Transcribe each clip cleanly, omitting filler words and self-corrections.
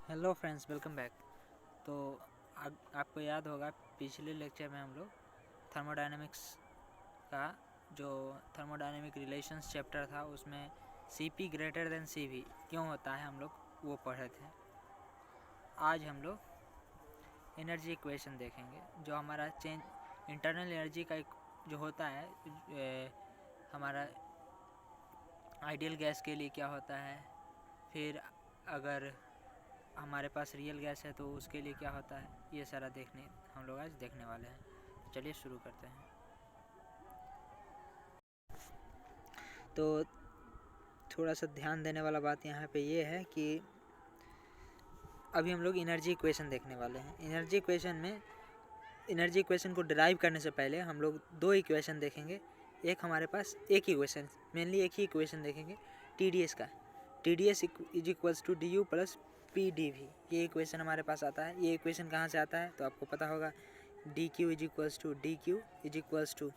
Hello friends, welcome back. तो आपको याद होगा पिछले लेक्चर में हम लोग थर्मोडायनेमिक्स का जो थर्मोडायनेमिक रिलेशंस चैप्टर था उसमें Cp ग्रेटर देन Cv क्यों होता है हम लोग वो पढ़े थे। आज हम लोग एनर्जी इक्वेशन देखेंगे जो हमारा चेंज इंटरनल एनर्जी का जो होता है हमारा आइडियल गैस के लिए क्या होता है, फिर अगर हमारे पास रियल गैस है तो उसके लिए क्या होता है, ये सारा हम लोग आज देखने वाले हैं। तो चलिए शुरू करते हैं। तो थोड़ा सा ध्यान देने वाला बात यहाँ पे ये है कि अभी हम लोग एनर्जी इक्वेशन देखने वाले हैं। एनर्जी इक्वेशन को डिराइव करने से पहले हम लोग दो इक्वेशन देखेंगे। एक हमारे पास एक इक्वेशन, मेनली एक ही इक्वेशन देखेंगे TDS का। TDS is equals to DU plus PdV, ये इक्वेशन हमारे पास आता है। ये इक्वेशन कहाँ से आता है तो आपको पता होगा, DQ इज इक्वल्स टू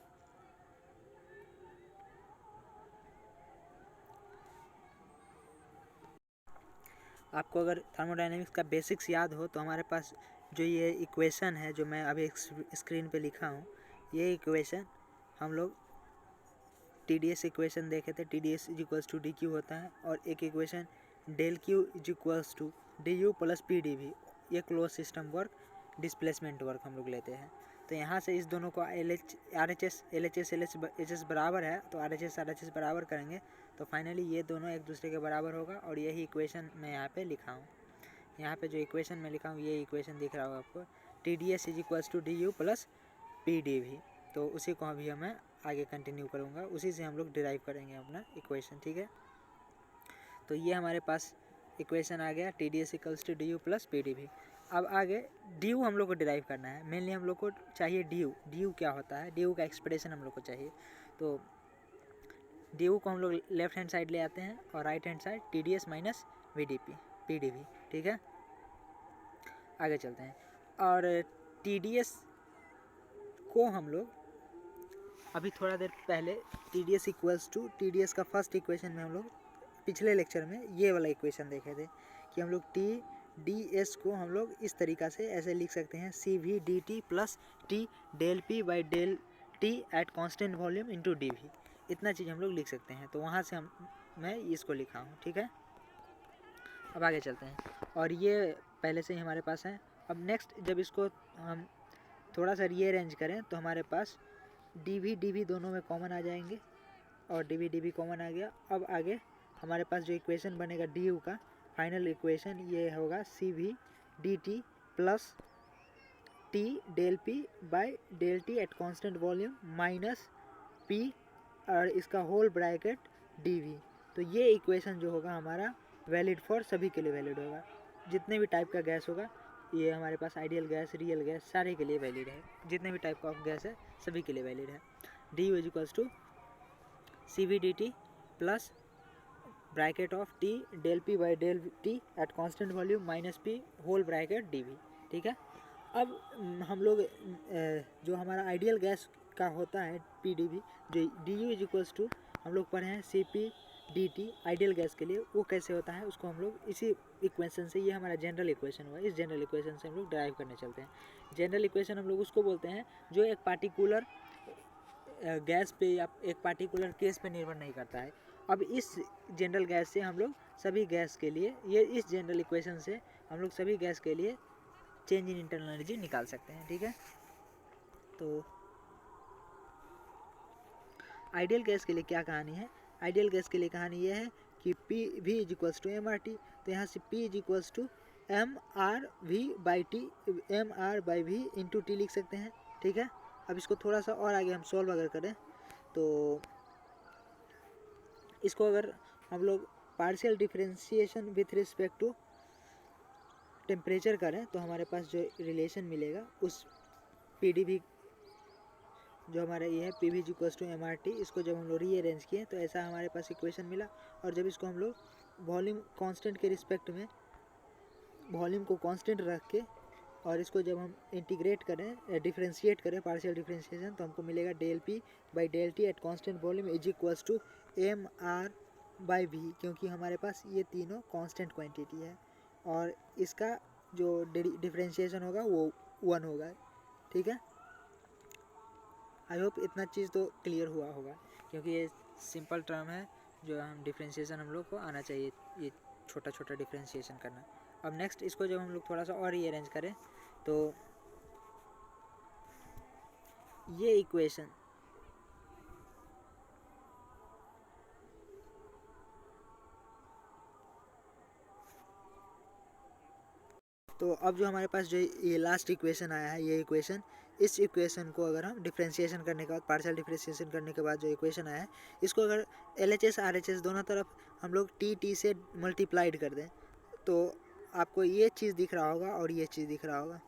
आपको अगर थर्मोडायनेमिक्स का बेसिक्स याद हो तो हमारे पास जो ये इक्वेशन है जो मैं अभी स्क्रीन पे लिखा हूँ, ये इक्वेशन हम लोग TDS इक्वेशन देखे थे। TDS is equals to DQ होता है, और एक equation del Q is equals to DU plus PdV, ये close system work displacement work हम लोग लेते हैं। तो यहाँ से इस दोनों को LHS बराबर है, तो RHS बराबर करेंगे तो फाइनली ये दोनों एक दूसरे के बराबर होगा, और यही इक्वेशन मैं यहाँ पे लिखा हूँ। यहाँ पे जो इक्वेशन मैं लिखा हूँ ये इक्वेशन दिख रहा होगा आपको, TDS is equals to DU plus PdV। तो उसी को अभी मैं आगे कंटिन्यू करूँगा, उसी से हम लोग डिराइव करेंगे अपना इक्वेशन, ठीक है। तो ये हमारे पास इक्वेशन आ गया TDS equals to DU plus PdV। अब आगे DU हम लोग को डिराइव करना है। मेनली हम लोग को चाहिए DU क्या होता है, DU का एक्सप्रेशन हम लोग को चाहिए। तो DU को हम लोग लेफ्ट हैंड साइड ले आते हैं और right hand side TDS minus PdV, ठीक है। आगे चलते हैं, और TDS को हम लोग अभी थोड़ा देर पहले TDS का फर्स्ट इक्वेशन में हम लोग पिछले लेक्चर में ये वाला इक्वेशन देखे थे कि हम लोग TDS को हम लोग इस तरीक़ा से ऐसे लिख सकते हैं, CV dt plus T del P by del T at constant volume into DV, इतना चीज़ हम लोग लिख सकते हैं। तो वहाँ से मैं इसको लिखा हूँ, ठीक है। अब आगे चलते हैं, और ये पहले से ही हमारे पास है। अब नेक्स्ट जब इसको हम थोड़ा सा रीअरेंज करें तो हमारे पास DV दोनों में कॉमन आ जाएंगे, और DV कॉमन आ गया। अब आगे हमारे पास जो इक्वेशन बनेगा DU का फाइनल इक्वेशन ये होगा CV dt plus T del P by del T at constant volume minus P और इसका होल ब्रैकेट DV। तो ये इक्वेशन जो होगा हमारा वैलिड फॉर सभी के लिए वैलिड होगा, जितने भी टाइप का गैस होगा। ये हमारे पास आइडियल गैस, रियल गैस सारे के लिए वैलिड है, जितने भी टाइप का गैस है सभी के लिए वैलिड है। DU is equals to CV dt plus bracket of T del P by del T at constant volume minus P whole bracket DV, ठीक है। अब हम लोग जो हमारा आइडियल गैस का होता है PdV, जो DU इज इक्वल्स टू हम लोग पढ़े हैं CP dt आइडियल गैस के लिए, वो कैसे होता है उसको हम लोग इसी इक्वेशन से, ये हमारा जनरल इक्वेशन हुआ, इस जनरल इक्वेशन से हम लोग ड्राइव करने चलते हैं। जनरल इक्वेशन हम लोग उसको बोलते हैं जो एक पार्टिकुलर गैस पे या एक पार्टिकुलर केस पे निर्भर नहीं करता है। अब इस जनरल गैस से हम लोग सभी गैस के लिए, ये इस जनरल इक्वेशन से हम लोग सभी गैस के लिए चेंज इन इंटरनल एनर्जी निकाल सकते हैं, ठीक है। तो आइडियल गैस के लिए क्या कहानी है, आइडियल गैस के लिए कहानी ये है कि PV is equals to MRT। तो यहाँ से P is equals to MRV by V into T लिख सकते हैं, ठीक है। अब इसको थोड़ा सा और आगे हम सॉल्व अगर करें तो इसको अगर हम लोग partial differentiation with respect to temperature करें तो हमारे पास जो रिलेशन मिलेगा उस PdV जो हमारा ये है PV is equals to MRT, इसको जब हम लोग रीअरेंज किए तो ऐसा हमारे पास इक्वेशन मिला। और जब इसको हम लोग वॉल्यूम कांस्टेंट के रिस्पेक्ट में वॉल्यूम को कांस्टेंट रख के और इसको जब हम इंटीग्रेट करें, डिफरेंशिएट करें पार्शियल डिफरेंशिएशन, तो हमको मिलेगा del P by del T at constant volume is equals to MR by V, क्योंकि हमारे पास ये तीनों कांस्टेंट क्वांटिटी है। और इसका जो डिफरेंशिएशन होगा वो 1 होगा, ठीक है। आई होप इतना चीज़ तो क्लियर हुआ होगा, क्योंकि ये सिंपल टर्म है जो हम डिफरेंशिएशन हम लोग को आना चाहिए, ये छोटा छोटा डिफरेंशिएशन करना। अब नेक्स्ट इसको जब हम लोग थोड़ा सा और रीअरेंज करें तो ये इक्वेशन तो अब जो हमारे पास जो ये लास्ट इक्वेशन आया है, ये इक्वेशन, इस इक्वेशन को अगर हम डिफरेंशिएशन करने के बाद, पार्शियल डिफरेंशिएशन करने के बाद जो इक्वेशन आया है, इसको अगर LHS RHS दोनों तरफ हम लोग T से मल्टीप्लाइड कर दें तो आपको ये चीज़ दिख रहा होगा और ये चीज़ दिख रहा होगा,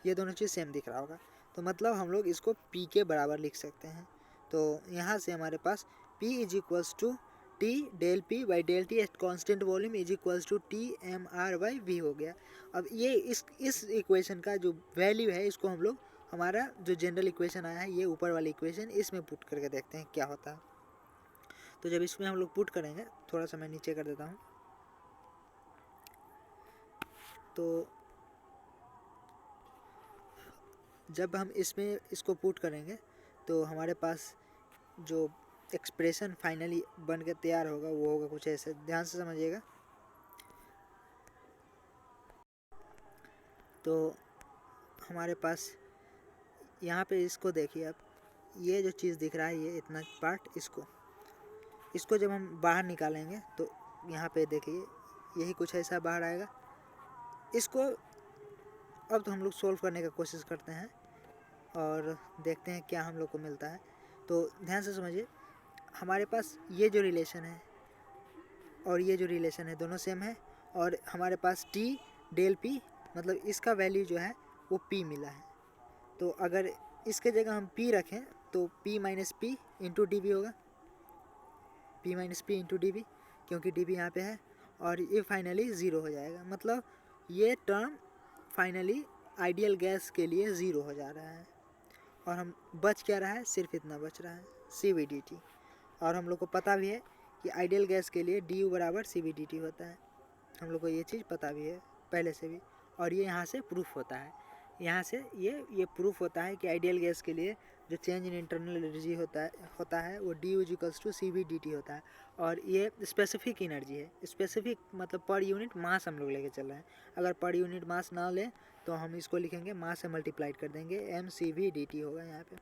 ये दोनों चीज़ सेम दिख रहा होगा। तो मतलब हम लोग इसको P के बराबर लिख सकते हैं। तो यहाँ से हमारे पास P is equals to T del P by del T at constant volume is equals to TMR/V हो गया। अब ये इस इक्वेशन का जो वैल्यू है, इसको हम लोग हमारा जो जनरल इक्वेशन आया है, ये ऊपर वाली इक्वेशन, इसमें पुट करके देखते हैं क्या होता है। तो जब इसमें हम लोग पुट करेंगे, थोड़ा सा मैं नीचे कर देता हूँ, तो जब हम इसमें इसको पुट करेंगे तो हमारे पास जो एक्सप्रेशन फाइनली बन के तैयार होगा वो होगा कुछ ऐसे, ध्यान से समझिएगा। तो हमारे पास यहाँ पे इसको देखिए आप, ये जो चीज़ दिख रहा है, ये इतना पार्ट, इसको जब हम बाहर निकालेंगे तो यहाँ पे देखिए यही कुछ ऐसा बाहर आएगा। इसको अब तो हम लोग सोल्व करने का कोशिश करते हैं और देखते हैं क्या हम लोग को मिलता है। तो ध्यान से समझिए, हमारे पास ये जो रिलेशन है और ये जो रिलेशन है दोनों सेम है, और हमारे पास T del P मतलब इसका वैल्यू जो है वो P मिला है। तो अगर इसके जगह हम P रखें तो P minus P into D B होगा, P minus P into D B, क्योंकि डी बी यहाँ पे है, और ये फाइनली ज़ीरो हो जाएगा। मतलब ये टर्म फाइनली आइडियल गैस के लिए ज़ीरो हो जा रहा है, और हम बच क्या रहा है, सिर्फ इतना बच रहा है, CVDT। और हम लोग को पता भी है कि आइडियल गैस के लिए DU बराबर CVDT होता है, हम लोग को ये चीज़ पता भी है पहले से भी, और ये यहाँ से प्रूफ होता है, यहाँ से ये प्रूफ होता है कि आइडियल गैस के लिए जो चेंज इन इंटरनल एनर्जी होता है वो DU इक्वल्स टू CVDT होता है। और ये स्पेसिफिक एनर्जी है, स्पेसिफिक मतलब पर यूनिट मास हम लोग लेके चल रहे हैं। अगर पर यूनिट मास ना ले तो हम इसको लिखेंगे मास से मल्टीप्लाइड कर देंगे, MCVDT होगा यहाँ पे,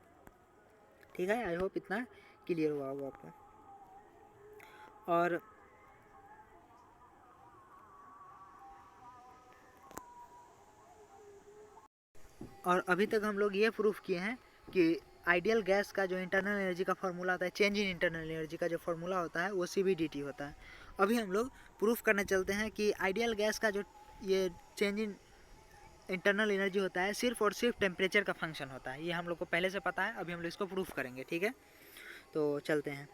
ठीक है। आई होप इतना क्लियर हुआ होगा आपको। और अभी तक हम लोग ये प्रूफ किए हैं कि आइडियल गैस का जो इंटरनल एनर्जी का फार्मूला होता है, चेंज इन इंटरनल एनर्जी का जो फार्मूला होता है वो CVDT होता है। अभी हम लोग प्रूफ करने चलते हैं कि आइडियल गैस का जो ये चेंज इन इंटरनल एनर्जी होता है सिर्फ और सिर्फ टेम्परेचर का फंक्शन होता है। ये हम लोग को पहले से पता है, अभी हम लोग इसको प्रूफ करेंगे, ठीक है। तो चलते हैं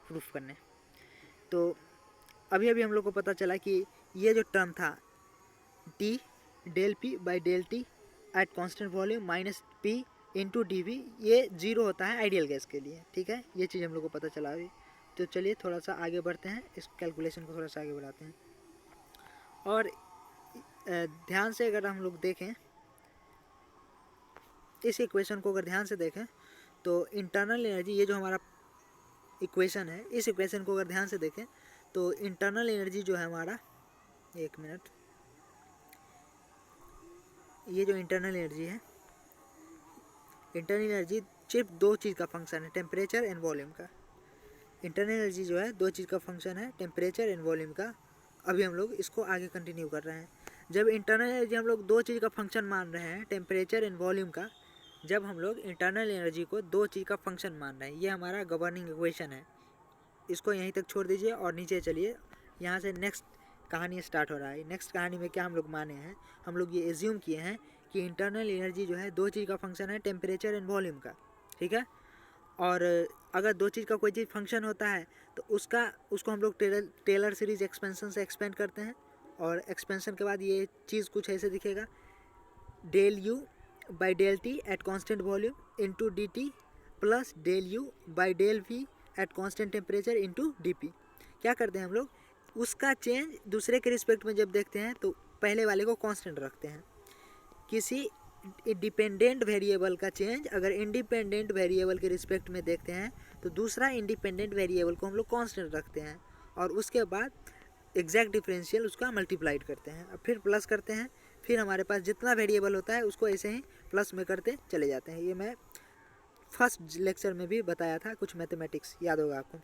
प्रूफ करने। तो अभी हम लोग को पता चला कि ये जो टर्म था T del P by del T at constant volume minus P into D V, ये ज़ीरो होता है आइडियल गैस के लिए, ठीक है। ये चीज़ हम लोग को पता चला अभी। तो चलिए थोड़ा सा आगे बढ़ते हैं, इस कैलकुलेशन को थोड़ा सा आगे बढ़ाते हैं। और ध्यान से अगर हम लोग देखें इस इक्वेशन को, अगर ध्यान से देखें तो इंटरनल एनर्जी, ये जो हमारा इक्वेशन है, इस इक्वेशन को अगर ध्यान से देखें तो इंटरनल एनर्जी जो है हमारा, एक मिनट, ये जो इंटरनल एनर्जी है, इंटरनल एनर्जी सिर्फ दो चीज़ का फंक्शन है, टेम्परेचर एंड वॉल्यूम का। इंटरनल एनर्जी जो है दो चीज़ का फंक्शन है, टेम्परेचर एंड वॉल्यूम का। अभी हम लोग इसको आगे कंटिन्यू कर रहे हैं। जब इंटरनल एनर्जी हम लोग दो चीज़ का फंक्शन मान रहे हैं, टेम्परेचर एंड वॉल्यूम का, जब हम लोग इंटरनल एनर्जी को दो चीज़ का फंक्शन मान रहे हैं, ये हमारा गवर्निंग इक्वेशन है। इसको यहीं तक छोड़ दीजिए और नीचे चलिए, यहाँ से नेक्स्ट कहानी स्टार्ट हो रहा है। नेक्स्ट कहानी में क्या हम लोग माने हैं, हम लोग ये एज्यूम किए हैं कि इंटरनल एनर्जी जो है दो चीज़ का फंक्शन है, टेम्परेचर एंड वॉल्यूम का, ठीक है। और अगर दो चीज़ का कोई चीज़ फंक्शन होता है तो उसको हम लोग टेलर सीरीज एक्सपेंशन से एक्सपेंड करते हैं, और एक्सपेंशन के बाद ये चीज़ कुछ ऐसे दिखेगा, del U by del T at constant volume into D T plus del U by del V eight constant temperature into D P. क्या करते हैं हम लोग, उसका चेंज दूसरे के रिस्पेक्ट में जब देखते हैं तो पहले वाले को कांस्टेंट रखते हैं। किसी डिपेंडेंट वेरिएबल का चेंज अगर इंडिपेंडेंट वेरिएबल के रिस्पेक्ट में देखते हैं तो दूसरा इंडिपेंडेंट वेरिएबल को हम लोग कांस्टेंट रखते हैं और उसके बाद एग्जैक्ट डिफरेंशियल उसका मल्टीप्लाइड करते हैं, अब फिर प्लस करते हैं, फिर हमारे पास जितना वेरिएबल होता है उसको ऐसे ही प्लस में करते चले जाते हैं। ये मैं फर्स्ट लेक्चर में भी बताया था, कुछ मैथमेटिक्स याद होगा आपको।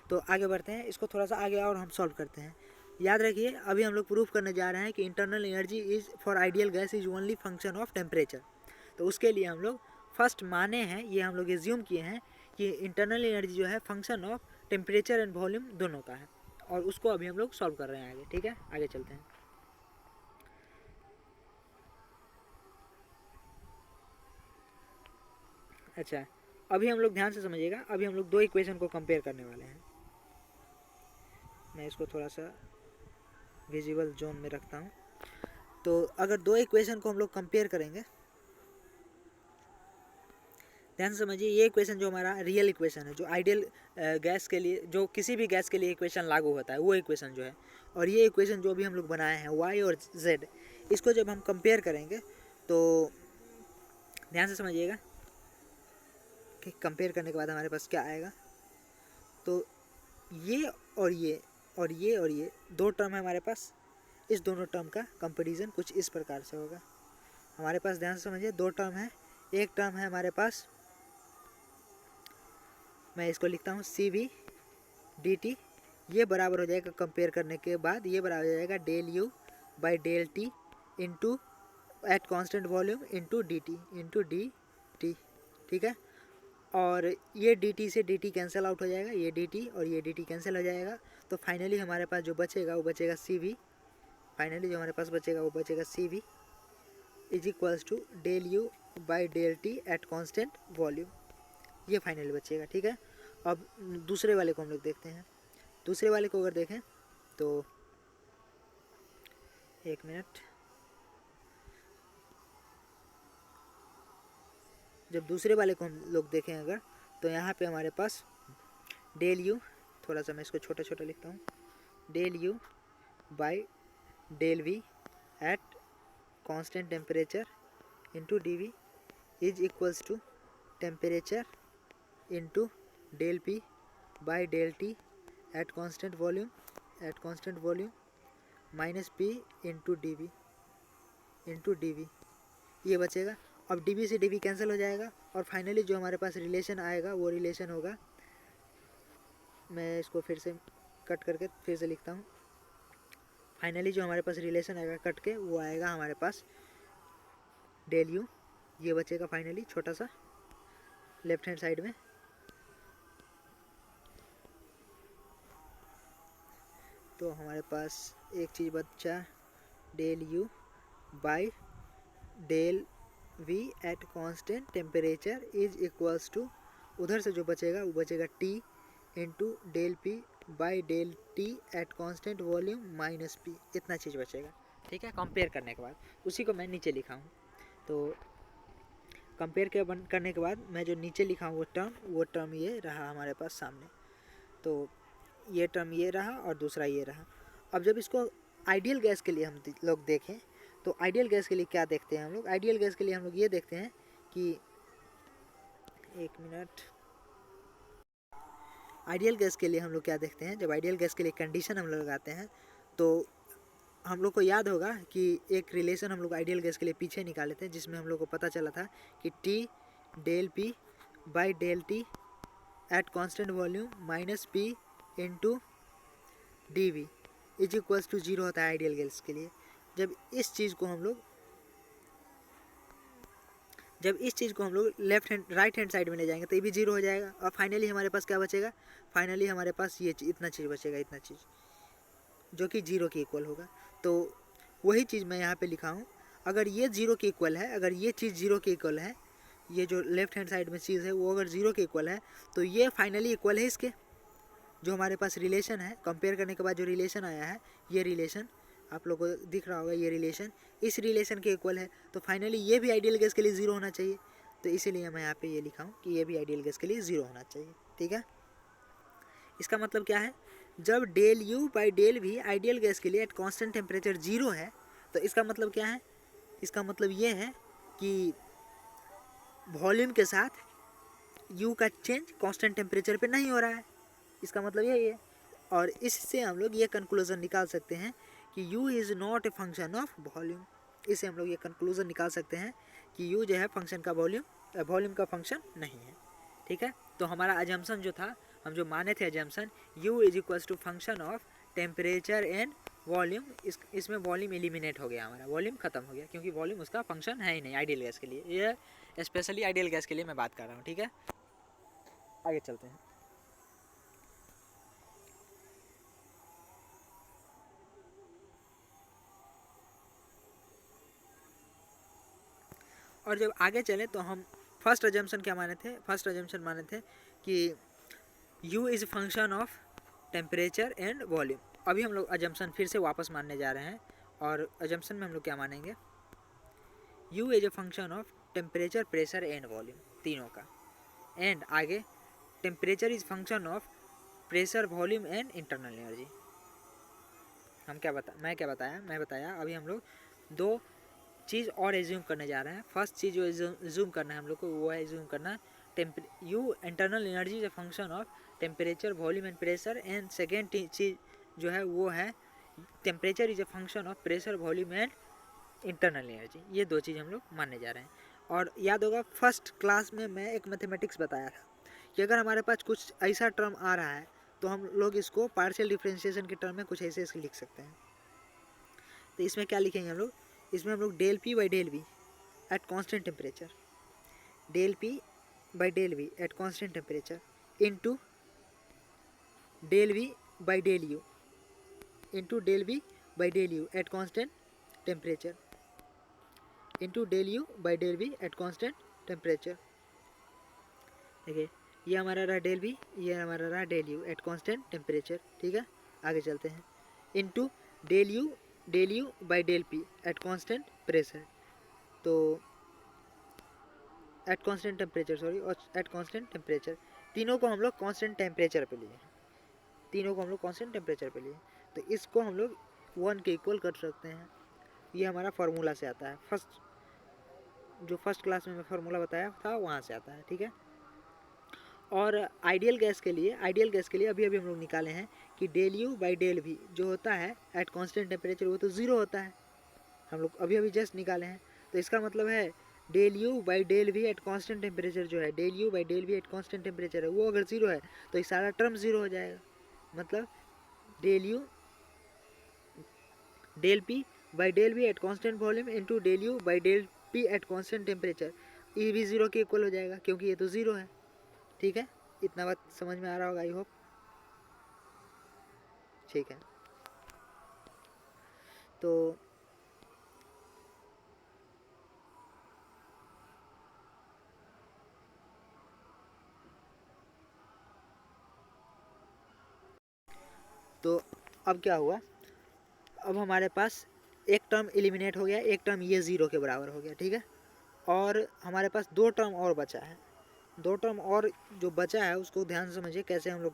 तो आगे बढ़ते हैं, इसको थोड़ा सा आगे और हम सॉल्व करते हैं। याद रखिए अभी हम लोग प्रूफ करने जा रहे हैं कि internal energy is for ideal gas is only function of temperature. तो उसके लिए हम लोग फर्स्ट माने हैं, ये हम लोग एज्यूम किए हैं कि इंटरनल एनर्जी जो है function of temperature and volume दोनों का है, और उसको अभी हम लोग सॉल्व कर रहे हैं आगे। ठीक है, आगे चलते हैं। अच्छा, अभी हम लोग ध्यान से समझिएगा, अभी हम लोग दो इक्वेशन को कंपेयर करने वाले हैं। मैं इसको थोड़ा सा विजिबल जोन में रखता हूँ। तो अगर दो इक्वेशन को हम लोग कंपेयर करेंगे, ध्यान से समझिए, ये इक्वेशन जो हमारा रियल इक्वेशन है, जो आइडियल गैस के लिए, जो किसी भी गैस के लिए इक्वेशन लागू होता है वो इक्वेशन जो है, और ये इक्वेशन जो भी हम लोग बनाए हैं वाई और जेड, इसको जब हम कंपेयर करेंगे तो ध्यान से समझिएगा कि कंपेयर करने के बाद हमारे पास क्या आएगा। तो ये और ये और ये और ये दो टर्म है हमारे पास, इस दोनों टर्म का कंपैरिजन कुछ इस प्रकार से होगा। हमारे पास ध्यान से समझिए दो टर्म है, एक टर्म है हमारे पास, मैं इसको लिखता हूँ सी वी डी टी, ये बराबर हो जाएगा कंपेयर करने के बाद, ये बराबर हो जाएगा del U by del T into at constant volume into D T. ठीक है, और ये डी टी से डी टी कैंसिल आउट हो जाएगा, ये डी टी और ये डी टी कैंसिल हो जाएगा। तो फाइनली हमारे पास जो बचेगा वो बचेगा सी वी, फाइनली जो हमारे पास बचेगा वो बचेगा C V is equals to del U by del T at constant volume, ये फाइनली बचेगा। ठीक है, अब दूसरे वाले को हम लोग देखते हैं। दूसरे वाले को अगर देखें तो एक मिनट, जब दूसरे वाले को हम लोग देखें अगर, तो यहाँ पे हमारे पास डेल यू, थोड़ा सा मैं इसको छोटा छोटा लिखता हूँ, del U by del V at constant temperature into D V is equals to temperature into del P by del T at constant volume minus P into D V, ये बचेगा। अब डी वी से D V cancel हो जाएगा और finally जो हमारे पास relation आएगा वो रिलेशन होगा, मैं इसको फिर से कट करके फिर से लिखता हूँ, फाइनली जो हमारे पास रिलेशन आएगा कट के वो आएगा हमारे पास डेल यू, ये बचेगा फाइनली छोटा सा लेफ्ट हैंड साइड में। तो हमारे पास एक चीज़ बचा del U by del V at constant temperature is equals to, उधर से जो बचेगा वो बचेगा T into del P by del T at constant volume minus P, इतना चीज़ बचेगा। ठीक है, कंपेयर करने के बाद उसी को मैं नीचे लिखा हूँ। तो कंपेयर करने के बाद मैं जो नीचे लिखा हूँ वो टर्म ये रहा हमारे पास सामने। तो ये टर्म ये रहा और दूसरा ये रहा। अब जब इसको आइडियल गैस के लिए हम लोग देखें तो आइडियल गैस के लिए क्या देखते हैं हम लोग, आइडियल गैस के लिए हम लोग ये देखते हैं कि, एक मिनट, आइडियल गैस के लिए हम लोग क्या देखते हैं, जब आइडियल गैस के लिए कंडीशन हम लोग लगाते हैं तो हम लोग को याद होगा कि एक रिलेशन हम लोग आइडियल गैस के लिए पीछे निकाले थे जिसमें हम लोग को पता चला था कि T del P by del T at constant volume minus P into D V is equals to zero होता है आइडियल गैस के लिए। जब इस चीज़ को हम लोग left hand right hand side में ले जाएंगे तो ये भी जीरो हो जाएगा, और फाइनली हमारे पास क्या बचेगा, फाइनली हमारे पास ये इतना चीज़ बचेगा, इतना चीज़ जो कि जीरो के इक्वल होगा। तो वही चीज़ मैं यहाँ पे लिखा हूँ, अगर ये जीरो के इक्वल है, अगर ये चीज़ जीरो के इक्वल है, ये जो लेफ्ट हैंड साइड में चीज़ है वो अगर जीरो के इक्वल है तो ये फाइनली इक्वल है इसके, जो हमारे पास रिलेशन है कंपेयर करने के बाद जो रिलेशन आया है, ये रिलेशन आप लोगों को दिख रहा होगा, ये रिलेशन इस रिलेशन के इक्वल है। तो फाइनली ये भी आइडियल गैस के लिए ज़ीरो होना चाहिए, तो इसीलिए मैं यहाँ पे ये लिखा हूँ कि ये भी आइडियल गैस के लिए ज़ीरो होना चाहिए। ठीक है, इसका मतलब क्या है, जब del U by del V ideal gas के लिए एट कांस्टेंट टेम्परेचर 0 है, तो इसका मतलब क्या है? इसका मतलब ये है कि वॉल्यूम के साथ यू का चेंज कांस्टेंट टेम्परेचर पे नहीं हो रहा है। इसका मतलब यही है। और इससे हम लोग ये कंक्लूजन निकाल सकते हैं कि u is not a function of volume. इससे हम लोग ये कंक्लूजन निकाल सकते हैं कि u जो है फंक्शन का वॉल्यूम का फंक्शन नहीं है। ठीक है, तो हमारा अजम्पशन जो था, हम जो माने थे assumption u is equals to function of temperature and volume, इसमें वॉल्यूम एलिमिनेट हो गया, हमारा वॉल्यूम खत्म हो गया, क्योंकि वॉल्यूम उसका फंक्शन है ही नहीं आइडियल गैस के लिए। ये स्पेशली आइडियल गैस के लिए मैं बात कर रहा हूँ। ठीक है, आगे चलते हैं। और जब आगे चले तो हम फर्स्ट अजम्पशन क्या माने थे? फर्स्ट अजम्पशन माने थे कि u is function of temperature and volume. अभी हम लोग अजम्पशन फिर से वापस मानने जा रहे हैं, और अजम्पशन में हम लोग क्या मानेंगे? u is a function of temperature, pressure and volume, तीनों का। एंड आगे temperature is function of pressure, volume and internal energy. मैं बताया अभी हम लोग दो चीज़ और एज्यूम करने जा रहे हैं। फर्स्ट चीज़ जो एज्यूम करना है हम लोग को, वो है एज्यूम करना U internal energy is a function of temperature, volume and pressure. And second चीज़ जो है वो है temperature is a function of pressure, volume and internal energy. ये दो चीज़ हम लोग मानने जा रहे हैं। और याद होगा फर्स्ट क्लास में मैं एक मैथमेटिक्स बताया था कि अगर हमारे पास कुछ ऐसा टर्म आ रहा है तो हम लोग इसको पार्शियल डिफरेंशिएशन के टर्म में कुछ ऐसे लिख सकते हैं। तो इसमें क्या लिखेंगे हम लोग? इसमें हम लोग del P by del V at constant temperature, del P by del V at constant temperature into del V by del U, into del V by del U at constant temperature, into del U by del V at constant temperature. देखिए, ये हमारा रहा del V, ये हमारा रहा del U at constant temperature. ठीक है, आगे चलते हैं। Into del U by del P at constant pressure, तो एट कॉन्स्टेंट टेम्परेचर, सॉरी, और एट कॉन्स्टेंट टेम्परेचर। तीनों को हम लोग कॉन्स्टेंट टेम्परेचर पे लिए, तीनों को हम लोग कॉन्स्टेंट टेम्परेचर पे लिए, तो इसको हम लोग 1 के इक्वल कर सकते हैं। ये हमारा फार्मूला से आता है, फर्स्ट क्लास में मैं फार्मूला बताया था वहाँ से आता है। ठीक है, और आइडियल गैस के लिए अभी हम लोग निकाले हैं कि del U by del V जो होता है एट कॉन्स्टेंट टेम्परेचर वो तो 0 होता है, हम लोग अभी जस्ट निकाले हैं। तो इसका मतलब है del U by del V at constant temperature जो है, del U by del V at constant temperature है, वो अगर 0 है तो ये सारा टर्म 0 हो जाएगा। मतलब del P by del V at constant volume into del U by del P at constant temperature, ये भी 0 के इक्वल हो जाएगा क्योंकि ये तो 0 है। ठीक है, इतना बात समझ में आ रहा होगा आई होप। ठीक है, तो अब क्या हुआ? अब हमारे पास एक टर्म एलिमिनेट हो गया, एक टर्म ये 0 के बराबर हो गया। ठीक है, और हमारे पास 2 टर्म और बचा है। 2 टर्म और जो बचा है उसको ध्यान से समझिए कैसे हम लोग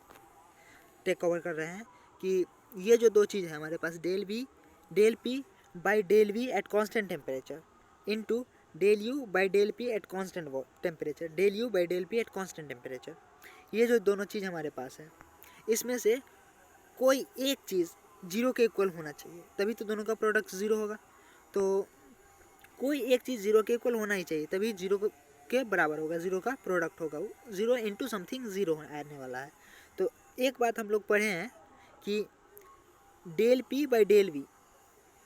टेक कवर कर रहे हैं कि ये जो 2 चीज़ है हमारे पास, del P by del V at constant temperature into del U by del P at constant temperature, del U by del P at constant temperature, ये जो दोनों चीज़ हमारे पास है, इसमें से कोई एक चीज़ 0 के इक्वल होना चाहिए, तभी तो दोनों का प्रोडक्ट 0 होगा। तो कोई एक चीज़ 0 के इक्वल होना ही चाहिए, तभी 0 के बराबर होगा, 0 का प्रोडक्ट होगा, 0 इंटू समथिंग 0 आने वाला है। तो एक बात हम लोग पढ़े हैं कि del P by del V,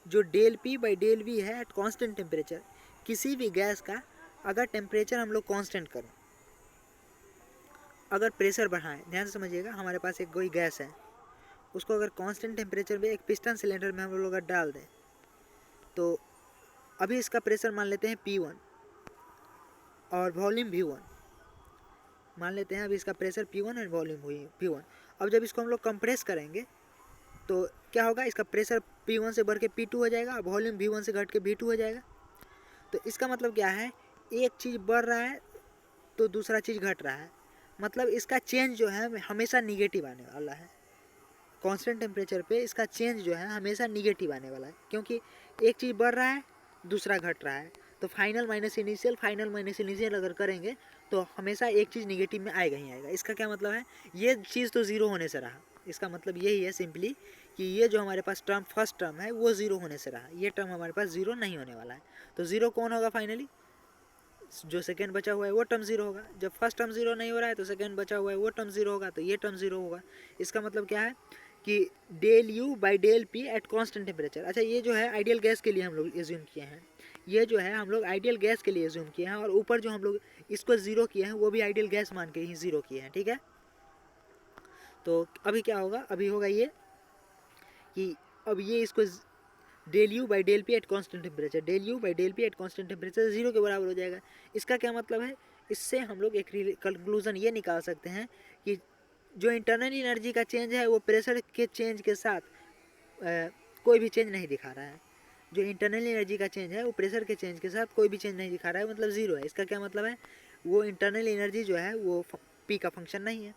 जो del P by del V है एट कॉन्स्टेंट टेम्परेचर, किसी भी गैस का अगर टेम्परेचर हम लोग कॉन्स्टेंट करें, अगर प्रेशर बढ़ाएं, ध्यान से समझिएगा, हमारे पास एक कोई गैस है, उसको अगर कांस्टेंट टेम्परेचर में एक पिस्टन सिलेंडर में हम लोग अगर डाल दें, तो अभी इसका प्रेशर मान लेते हैं P1 और वॉल्यूम V1, मान लेते हैं अभी इसका प्रेशर P1 और वॉल्यूम P1। अब जब इसको हम लोग कंप्रेस करेंगे तो क्या होगा? इसका प्रेशर P1 से बढ़ के P2 हो जाएगा, वॉल्यूम V1 से घट के V2 हो जाएगा। तो इसका मतलब क्या है? एक चीज़ बढ़ रहा है तो दूसरा चीज़ घट रहा है, मतलब इसका चेंज जो है हमेशा निगेटिव आने वाला है। कांस्टेंट टेम्परेचर पे इसका चेंज जो है हमेशा निगेटिव आने वाला है, क्योंकि एक चीज़ बढ़ रहा है दूसरा घट रहा है, तो फाइनल माइनस इनिशियल अगर करेंगे तो हमेशा एक चीज़ निगेटिव में आएगा ही आएगा। इसका क्या मतलब है, ये चीज़ तो ज़ीरो होने से रहा, इसका मतलब यही है सिंपली कि ये जो हमारे पास टर्म फर्स्ट टर्म है वो ज़ीरो होने से रहा, ये टर्म हमारे पास ज़ीरो नहीं होने वाला है। तो ज़ीरो कौन होगा फाइनली, जो सेकेंड बचा हुआ है वो टर्म ज़ीरो होगा। जब फर्स्ट टर्म ज़ीरो नहीं हो रहा है तो सेकेंड बचा हुआ है वो टर्म ज़ीरो होगा, तो ये टर्म ज़ीरो होगा। इसका मतलब क्या है कि del U by del P at constant temperature. अच्छा, ये जो है आइडियल गैस के लिए हम लोग एज्यूम किए हैं, ये जो है हम लोग आइडियल गैस के लिए एज्यूम किए हैं, और ऊपर जो हम लोग इसको ज़ीरो किए हैं वो भी आइडियल गैस मान के ही ज़ीरो किए हैं, ठीक है। तो अभी क्या होगा, अभी होगा ये कि अब ये इसको del U by del P at constant temperature, del U by del P at constant temperature zero के बराबर हो जाएगा। इसका क्या मतलब है, इससे हम लोग एक कंक्लूजन ये निकाल सकते हैं कि जो इंटरनल एनर्जी का चेंज है वो प्रेशर के चेंज के साथ कोई भी चेंज नहीं दिखा रहा है। जो इंटरनल एनर्जी का चेंज है वो प्रेशर के चेंज के साथ कोई भी चेंज नहीं दिखा रहा है, मतलब ज़ीरो है। इसका क्या मतलब है, वो इंटरनल एनर्जी जो है वो पी का फंक्शन नहीं है,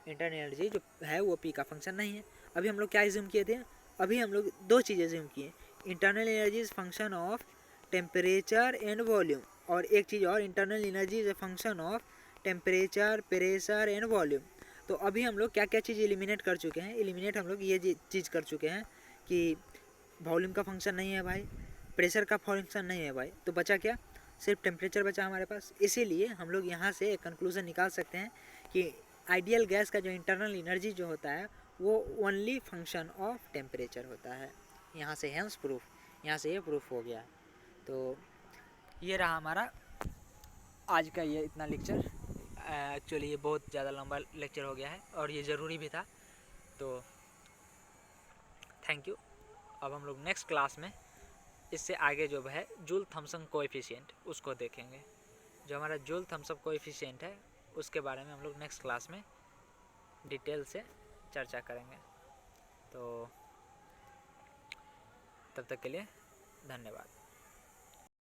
इंटरनल एनर्जी जो है वो पी का फंक्शन नहीं है। अभी हम लोग क्या एज्यूम किए थे, अभी हम लोग दो चीज़ें एज्यूम किए, internal energy is function of temperature and volume, और एक चीज़ और, internal energy is a function of temperature, pressure and volume. तो अभी हम लोग क्या क्या चीज़ एलिमिनेट कर चुके हैं, एलिमिनेट हम लोग ये चीज़ कर चुके हैं कि वॉल्यूम का फंक्शन नहीं है भाई, प्रेशर का फंक्शन नहीं है भाई, तो बचा क्या, सिर्फ टेम्परेचर बचा हमारे पास। इसीलिए हम लोग यहाँ से एक कंक्लूजन निकाल सकते हैं कि आइडियल गैस का जो इंटरनल एनर्जी जो होता है वो ओनली फंक्शन ऑफ टेम्परेचर होता है। यहाँ से हेंस प्रूफ, यहाँ से ये प्रूफ हो गया। तो ये रहा हमारा आज का ये इतना लेक्चर। एक्चुअली ये बहुत ज़्यादा लंबा लेक्चर हो गया है और ये ज़रूरी भी था, तो थैंक यू। अब हम लोग नेक्स्ट क्लास में इससे आगे जो है जूल थॉम्सन कोएफिशिएंट उसको देखेंगे। जो हमारा जूल थॉम्सन कोएफिशिएंट है उसके बारे में हम लोग नेक्स्ट क्लास में डिटेल से चर्चा करेंगे। तो तब तक के लिए धन्यवाद।